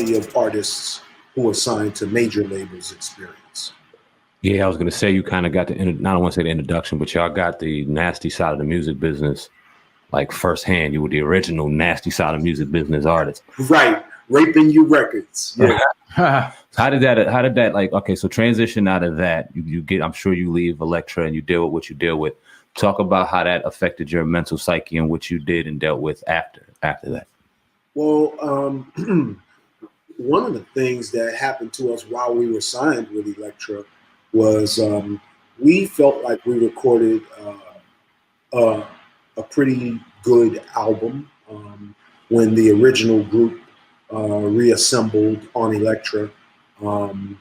majority of artists who are signed to major labels experience. Yeah, I was going to say you kind of got the, I don't want to say the introduction, but y'all got the nasty side of the music business like firsthand. You were the original nasty side of music business artist. Right. Raping You Records. Yeah. How did that like, okay, so transition out of that, you get, I'm sure you leave Elektra and you deal with what you deal with. Talk about how that affected your mental psyche and what you did and dealt with after that. Well, one of the things that happened to us while we were signed with Elektra was we felt like we recorded a pretty good album when the original group reassembled on Elektra, and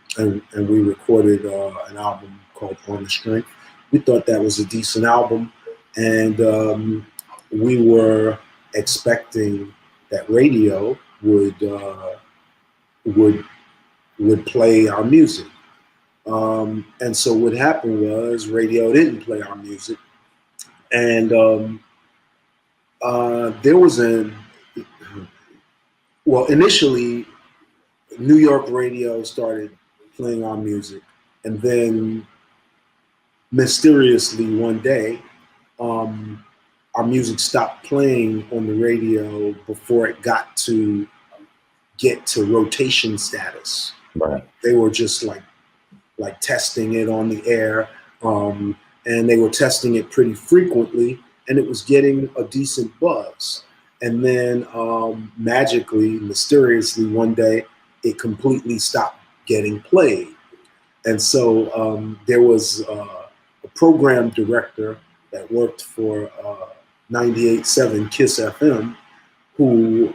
we recorded an album called On the Strength. We thought that was a decent album, and we were expecting that radio would play our music. And so what happened was radio didn't play our music, and there was initially New York radio started playing our music, and then mysteriously one day our music stopped playing on the radio before it get to rotation status. Right. They were just like testing it on the air, and they were testing it pretty frequently, and it was getting a decent buzz. And then magically, mysteriously, one day, it completely stopped getting played. And so there was a program director that worked for 98.7 KISS FM, who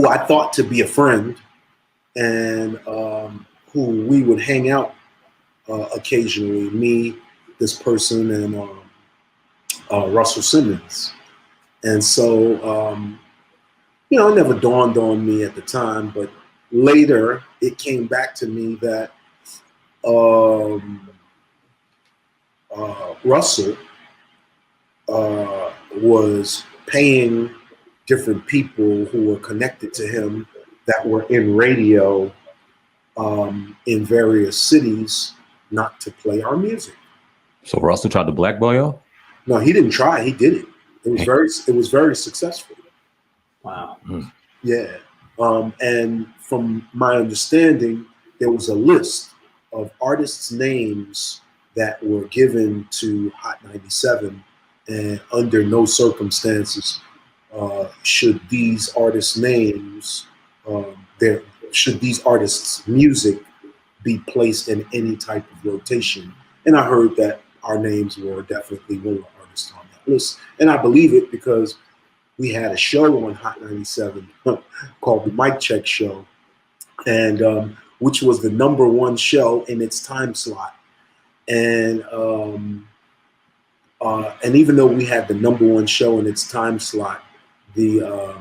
I thought to be a friend, and who we would hang out occasionally, me, this person, and Russell Simmons. And so, it never dawned on me at the time, but later it came back to me that Russell was paying different people who were connected to him that were in radio in various cities not to play our music. So Russell tried to blackball y'all? No, he didn't try. He did it. It was very successful. Wow. Yeah. And from my understanding, there was a list of artists' names that were given to Hot 97, and under no circumstances should these artists' names, should these artists' music be placed in any type of rotation. And I heard that our names were definitely one of the artists on that list. And I believe it because we had a show on Hot 97 called the Mic Check Show, and which was the #1 show in its time slot. And even though we had the #1 show in its time slot, the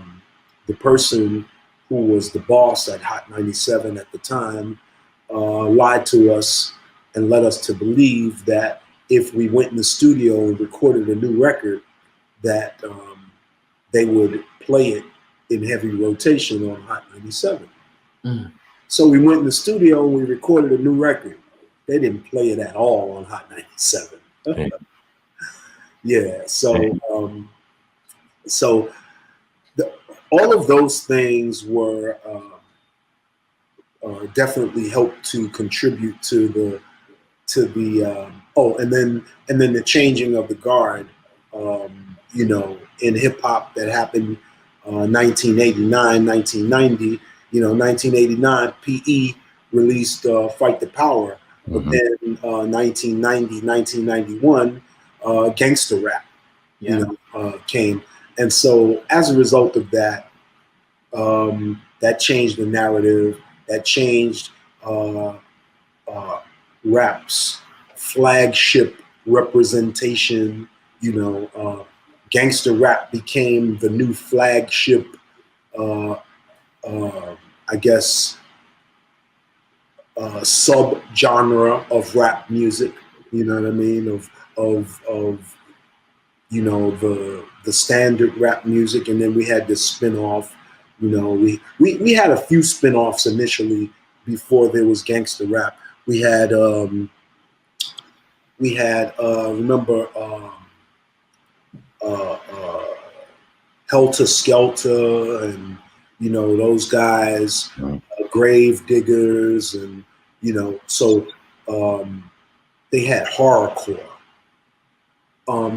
person who was the boss at Hot 97 at the time lied to us and led us to believe that if we went in the studio and recorded a new record, that they would play it in heavy rotation on Hot 97. So we went in the studio and we recorded a new record. They didn't play it at all on Hot 97. Yeah, so all of those things were definitely helped to contribute to the and then the changing of the guard, in hip hop that happened 1989, 1990. 1989 PE released Fight the Power, but then 1990, 1991 gangster rap, came. And so as a result of that, that changed the narrative, that changed rap's flagship representation. Gangster rap became the new flagship, sub-genre of rap music. You know what I mean? Of the standard rap music, and then we had this spin-off You know, we had a few spinoffs initially before there was gangster rap. We had remember Helter Skelter and you know those guys, Grave Diggers, and you know so they had horrorcore.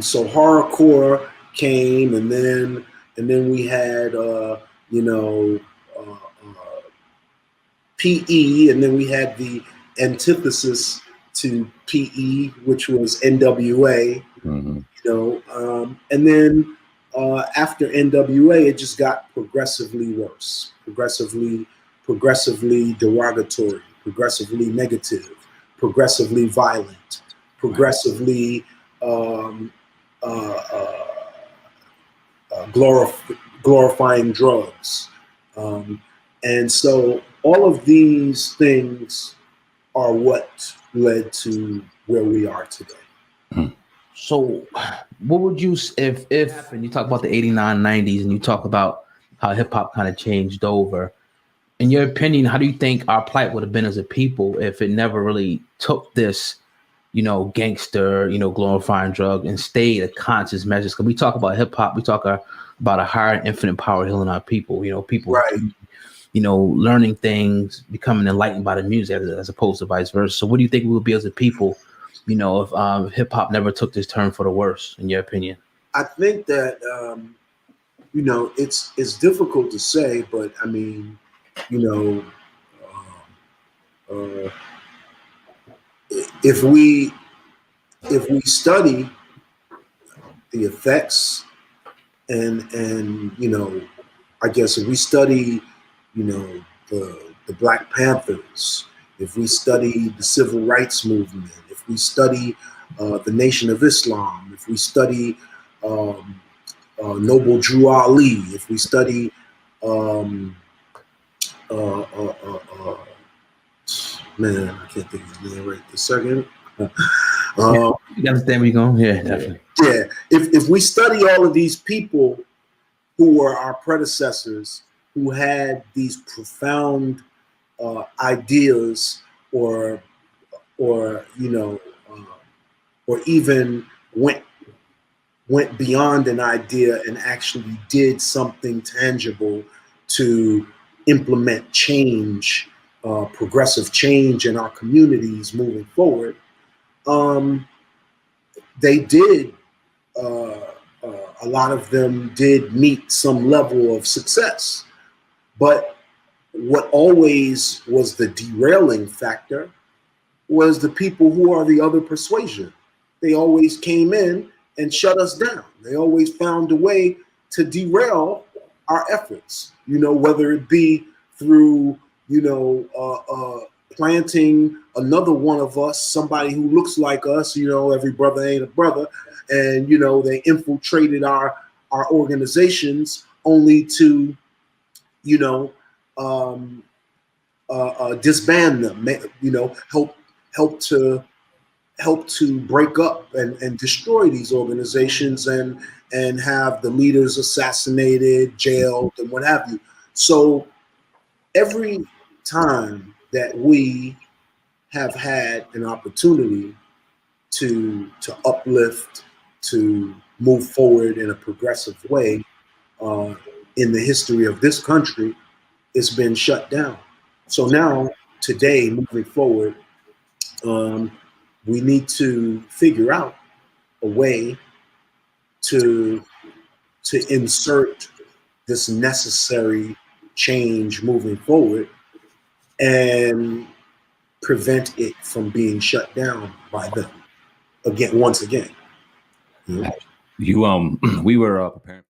So horrorcore came, and then we had you know PE, and then we had the antithesis to PE, which was NWA. Mm-hmm. You know, and then after NWA, it just got progressively worse, progressively derogatory, progressively negative, progressively violent, progressively glorifying drugs. And so all of these things are what led to where we are today. So what would you, if and you talk about the 89, 90s, and you talk about how hip hop kind of changed over, in your opinion, how do you think our plight would have been as a people if it never really took this, you know, gangster, you know, glorifying drug and stayed a conscious measure? Because we talk about hip hop, we talk about a higher and infinite power healing our people, you know, people, right. You know, learning things, becoming enlightened by the music as opposed to vice versa. So what do you think we would be as a people, you know, if hip hop never took this turn for the worse, in your opinion? I think that, you know, it's difficult to say, but I mean, you know, if we study the effects and you know, I guess if we study, you know, the Black Panthers, if we study the civil rights movement, if we study the Nation of Islam, if we study Noble Drew Ali, if we study man, I can't think of his name right this second. You understand where you're going? Yeah, definitely. Yeah, if we study all of these people who were our predecessors, who had these profound ideas, or you know, or even went beyond an idea and actually did something tangible to implement change, progressive change in our communities moving forward. They did. A lot of them did meet some level of success, but what always was the derailing factor was the people who are the other persuasion. They always came in and shut us down. They always found a way to derail our efforts, you know, whether it be through, you know, planting another one of us, somebody who looks like us, you know, every brother ain't a brother. And, you know, they infiltrated our organizations only to, you know, disband them, you know, help to break up and destroy these organizations and have the leaders assassinated, jailed, and what have you. So every time that we have had an opportunity to uplift, to move forward in a progressive way in the history of this country, it's been shut down. So now, today, moving forward, we need to figure out a way to insert this necessary change moving forward and prevent it from being shut down by them once again. You we were preparing